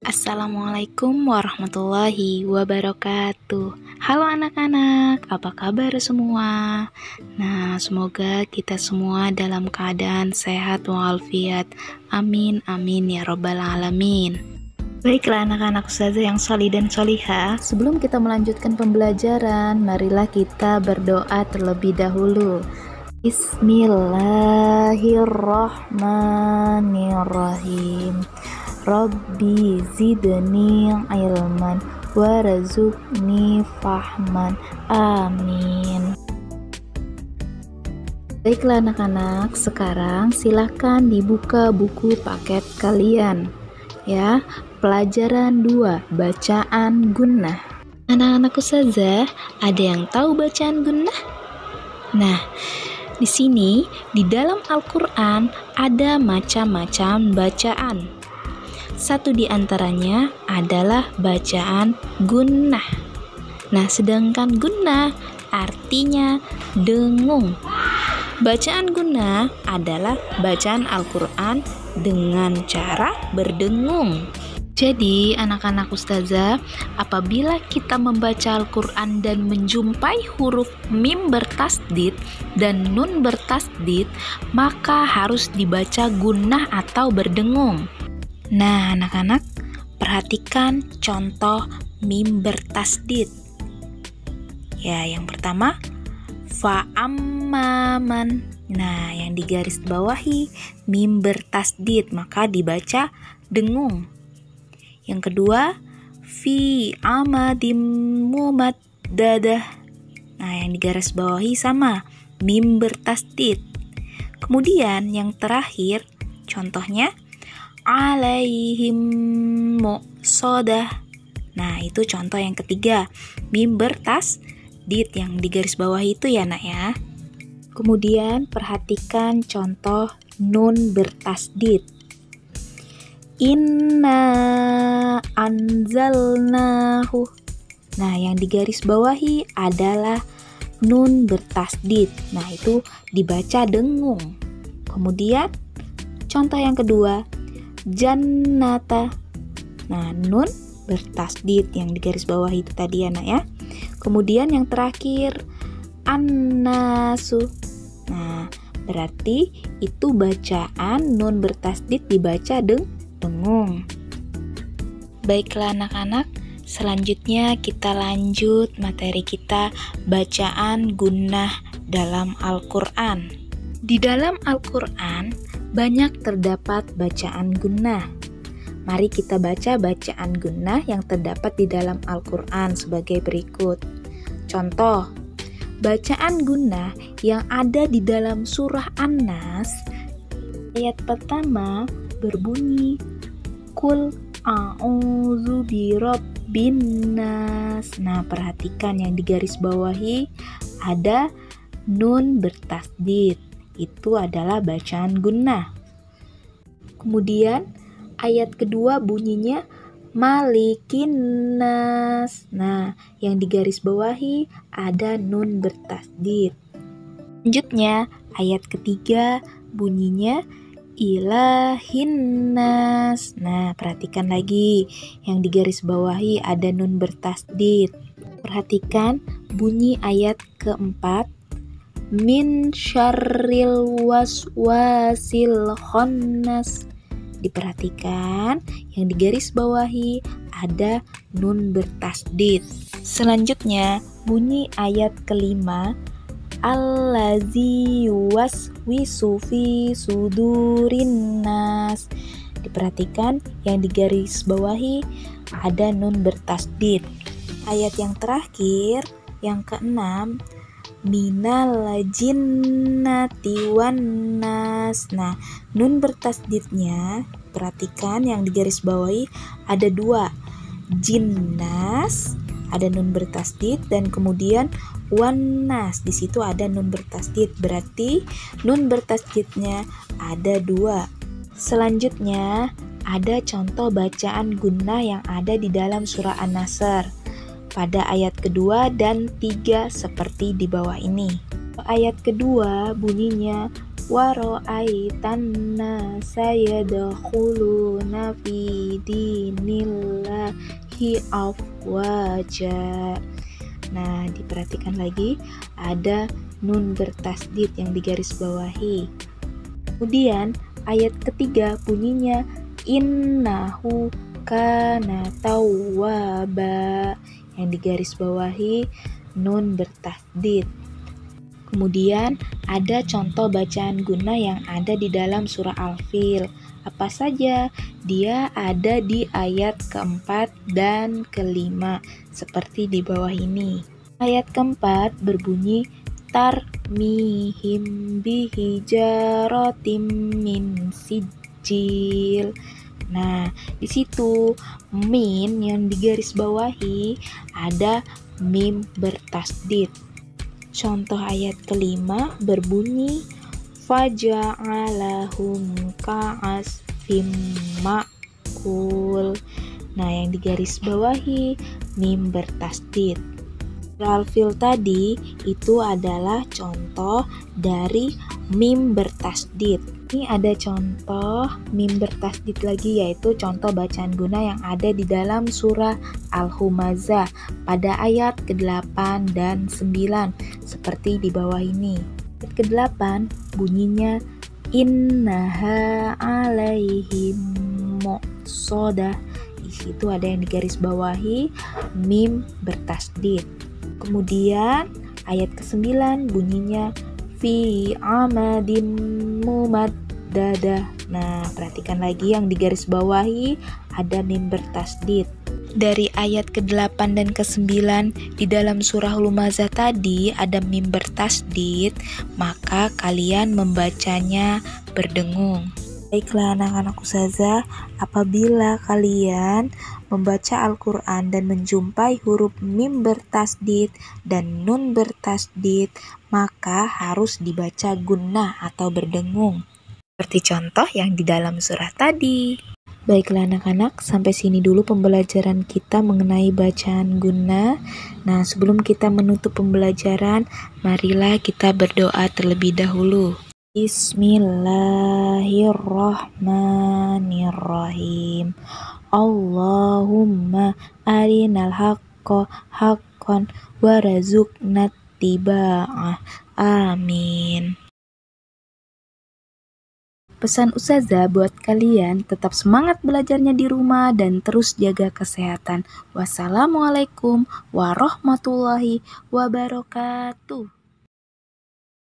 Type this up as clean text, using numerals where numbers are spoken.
Assalamualaikum warahmatullahi wabarakatuh. Halo anak-anak, apa kabar semua? Nah, semoga kita semua dalam keadaan sehat walafiat. Amin, amin ya robbal alamin. Baiklah anak-anak ustazah yang solih dan solihah, sebelum kita melanjutkan pembelajaran, marilah kita berdoa terlebih dahulu. Bismillahirrahmanirrahim. Rabbi zidni ilman warzuqni fahman. Amin. Baiklah anak-anak, sekarang silakan dibuka buku paket kalian. Ya, pelajaran 2, bacaan gunnah. Anak-anak ustazah, ada yang tahu bacaan gunnah? Nah, di sini di dalam Al-Qur'an ada macam-macam bacaan. Satu di antaranya adalah bacaan gunnah. Nah, sedangkan gunnah artinya dengung. Bacaan gunnah adalah bacaan Al-Qur'an dengan cara berdengung. Jadi, anak-anak ustazah, apabila kita membaca Al-Qur'an dan menjumpai huruf mim bertasdid dan nun bertasdid, maka harus dibaca gunnah atau berdengung. Nah, anak-anak, perhatikan contoh mim bertasdid. Ya, yang pertama, fa'ammaman. Nah, yang digaris bawahi mim bertasdid, maka dibaca dengung. Yang kedua, fi amadim mumaddadah. Nah, yang digaris bawahi sama, mim bertasdid. Kemudian yang terakhir, contohnya alaihim muqsadah. Nah, itu contoh yang ketiga, mim bertasdid yang digaris bawah itu ya nak ya. Kemudian perhatikan contoh nun bertasdid. Inna anzalnahu. Nah, yang digaris bawahi adalah nun bertasdid. Nah, itu dibaca dengung. Kemudian contoh yang kedua, jannata. Nah, nun bertasdid yang digaris bawah itu tadi ya nak ya. Kemudian yang terakhir, annasu. Nah, berarti itu bacaan nun bertasdid dibaca dengung. Baiklah anak-anak, selanjutnya kita lanjut materi kita, bacaan gunnah dalam Al-Qur'an. Di dalam Al-Qur'an banyak terdapat bacaan gunnah. Mari kita baca bacaan gunnah yang terdapat di dalam Al-Qur'an sebagai berikut. Contoh, bacaan gunnah yang ada di dalam surah An-Nas, ayat pertama berbunyi Qul a'udzu birabbin nas. Nah, perhatikan yang digaris bawahi ada nun bertasdid. Itu adalah bacaan gunnah. Kemudian ayat kedua bunyinya malikin nas. Nah, yang digaris bawahi ada nun bertasdid. Selanjutnya ayat ketiga bunyinya ilahin nas. Nah, perhatikan lagi yang digaris bawahi ada nun bertasdid. Perhatikan bunyi ayat keempat, min syarril waswasil khannas. Diperhatikan yang digaris bawahi ada nun bertasdid. Selanjutnya bunyi ayat kelima, allazi yuwaswisu fi sudurin nas. Diperhatikan yang digaris bawahi ada nun bertasdid. Ayat yang terakhir, yang keenam, minal jinnati wan nas. Nah, nun bertasdidnya perhatikan yang digaris bawahi ada dua, jinnas ada nun bertasdid dan kemudian wanas di situ ada nun bertasdid, berarti nun bertasdidnya ada dua. Selanjutnya ada contoh bacaan gunnah yang ada di dalam surah An-Nasr pada ayat kedua dan tiga seperti di bawah ini. Ayat kedua bunyinya Waro'aitan sayadkhuluna fi dinillahi afwaja. Nah, diperhatikan lagi ada nun bertasdid yang digaris bawahi. Kemudian ayat ketiga bunyinya innahu kana tawwaba, yang digaris bawahi nun bertasdid. Kemudian ada contoh bacaan guna yang ada di dalam surah Al-Fil. Apa saja? Dia ada di ayat keempat dan kelima, seperti di bawah ini. Ayat keempat berbunyi tarmihim bihijaratim min sijil. Nah, di situ min yang digaris bawahi ada mim bertasdid. Contoh ayat kelima berbunyi faja'alahum ka'asfim ma'kul. Nah, yang digaris bawahi mim bertasdid. Al-Fil tadi itu adalah contoh dari mim bertasdid. Ini ada contoh mim bertasdid lagi, yaitu contoh bacaan guna yang ada di dalam surah Al-Humazah pada ayat ke-8 dan 9 seperti di bawah ini. Ayat ke-8 bunyinya innaha alaihim muqsadah. Di situ ada yang digaris bawahi mim bertasdid. Kemudian ayat ke-9 bunyinya fi amadin mumaddadah. Nah, perhatikan lagi yang digaris bawahi ada mim bertasdid. Dari ayat ke-8 dan ke-9 di dalam surah Al-Humazah tadi ada mim bertasdid, maka kalian membacanya berdengung. Baiklah anak-anak ustazah, apabila kalian membaca Al-Quran dan menjumpai huruf mim bertasdid dan nun bertasdid, maka harus dibaca gunnah atau berdengung. Seperti contoh yang di dalam surah tadi. Baiklah anak-anak, sampai sini dulu pembelajaran kita mengenai bacaan gunnah. Nah, sebelum kita menutup pembelajaran, marilah kita berdoa terlebih dahulu. Bismillahirrahmanirrahim. Allahumma arinal haqqo haqqan warzuqna tiba'ah. Amin. Pesan Ustazah buat kalian, tetap semangat belajarnya di rumah dan terus jaga kesehatan. Wassalamualaikum warahmatullahi wabarakatuh.